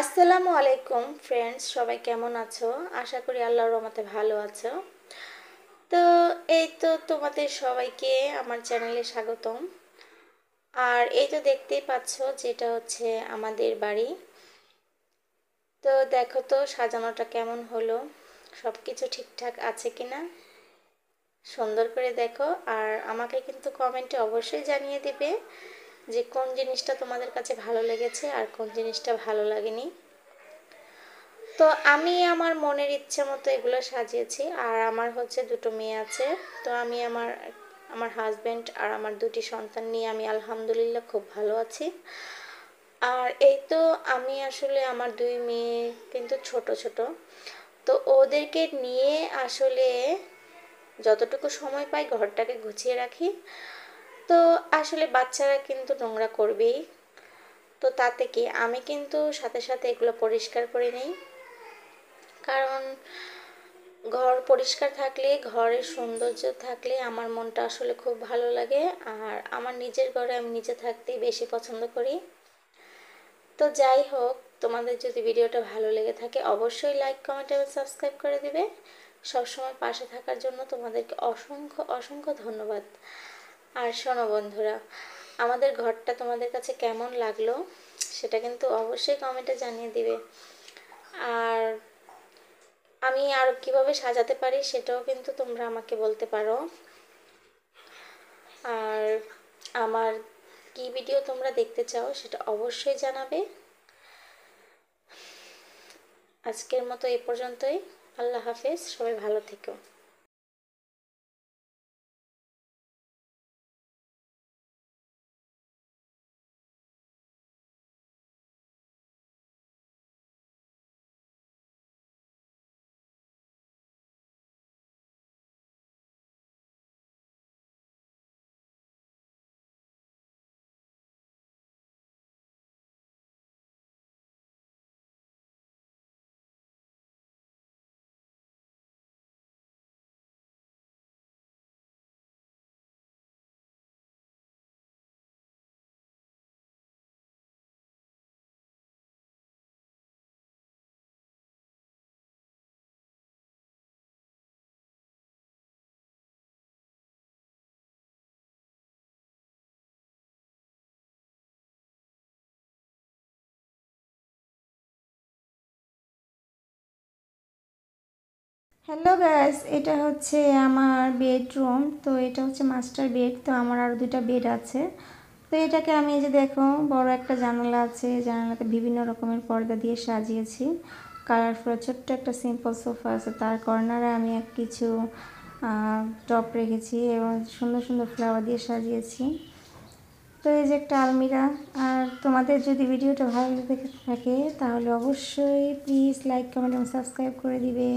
আসসালামু আলাইকুম ফ্রেন্ডস, সবাই কেমন আছো? আশা করি আল্লাহর রহমতে ভালো আছো। তো এই তো তোমাদের সবাইকে আমার চ্যানেলে স্বাগতম। আর এই তো দেখতেই পাচ্ছ, যেটা হচ্ছে আমাদের বাড়ি। তো দেখো তো সাজানোটা কেমন হলো, সব কিছু ঠিকঠাক আছে কিনা সুন্দর করে দেখো। আর আমাকে কিন্তু কমেন্টে অবশ্যই জানিয়ে দিবে যে কোন জিনিসটা তোমাদের কাছে ভালো লেগেছে আর কোন জিনিসটা ভালো লাগেনি। তো আমি আমার মনের ইচ্ছে মতো এগুলো সাজিয়েছি। আর আমার হচ্ছে দুটো মেয়ে আছে। তো আমি আমার আমার হাজব্যান্ড আর আমার দুটি সন্তান নিয়ে আমি আলহামদুলিল্লাহ খুব ভালো আছি। আর এই তো আমি আসলে আমার দুই মেয়ে কিন্তু ছোট ছোট। তো ওদেরকে নিয়ে আসলে যতটুকু সময় পাই ঘরটাকে গুছিয়ে রাখি। তো আসলে বাচ্চারা কিন্তু নোংরা করবেই। তো তাতে কি আমি কিন্তু সাথে সাথে এগুলো পরিষ্কার করে নিই। কারণ ঘর পরিষ্কার থাকলে, ঘরের সৌন্দর্য থাকলে আমার মনটা আসলে খুব ভালো লাগে। আর আমার নিজের ঘরে আমি নিজে থাকতেই বেশি পছন্দ করি। তো যাই হোক, তোমাদের যদি ভিডিওটা ভালো লেগে থাকে অবশ্যই লাইক, কমেন্ট এবং সাবস্ক্রাইব করে দিবে। সবসময় পাশে থাকার জন্য তোমাদেরকে অসংখ্য অসংখ্য ধন্যবাদ। আর শোনো বন্ধুরা, আমাদের ঘরটা তোমাদের কাছে কেমন লাগলো সেটা কিন্তু অবশ্যই কমেন্টে জানিয়ে দিবে। আর আমি আরও কীভাবে সাজাতে পারি সেটাও কিন্তু তোমরা আমাকে বলতে পারো। আর আমার কি ভিডিও তোমরা দেখতে চাও সেটা অবশ্যই জানাবে। আজকের মতো এই পর্যন্তই। আল্লাহ হাফেজ, সবাই ভালো থেকো। হ্যালো গাইস, এটা হচ্ছে আমার বেডরুম। তো এটা হচ্ছে মাস্টার বেড। তো আমার আরও দুটা বেড আছে। তো এটাকে আমি এই যে দেখো, বড় একটা জানালা আছে, জানালাতে বিভিন্ন রকমের পর্দা দিয়ে সাজিয়েছি। কালারফুল ছোট্ট একটা সিম্পল সোফা আছে, তার কর্নারে আমি কিছু টপ রেখেছি এবং সুন্দর সুন্দর ফ্লাওয়ার দিয়ে সাজিয়েছি। তো এই যে একটা আলমিরা। আর তোমাদের যদি ভিডিওটা ভালো লেগে থাকে তাহলে অবশ্যই প্লিজ লাইক, কমেন্ট এবং সাবস্ক্রাইব করে দিবে।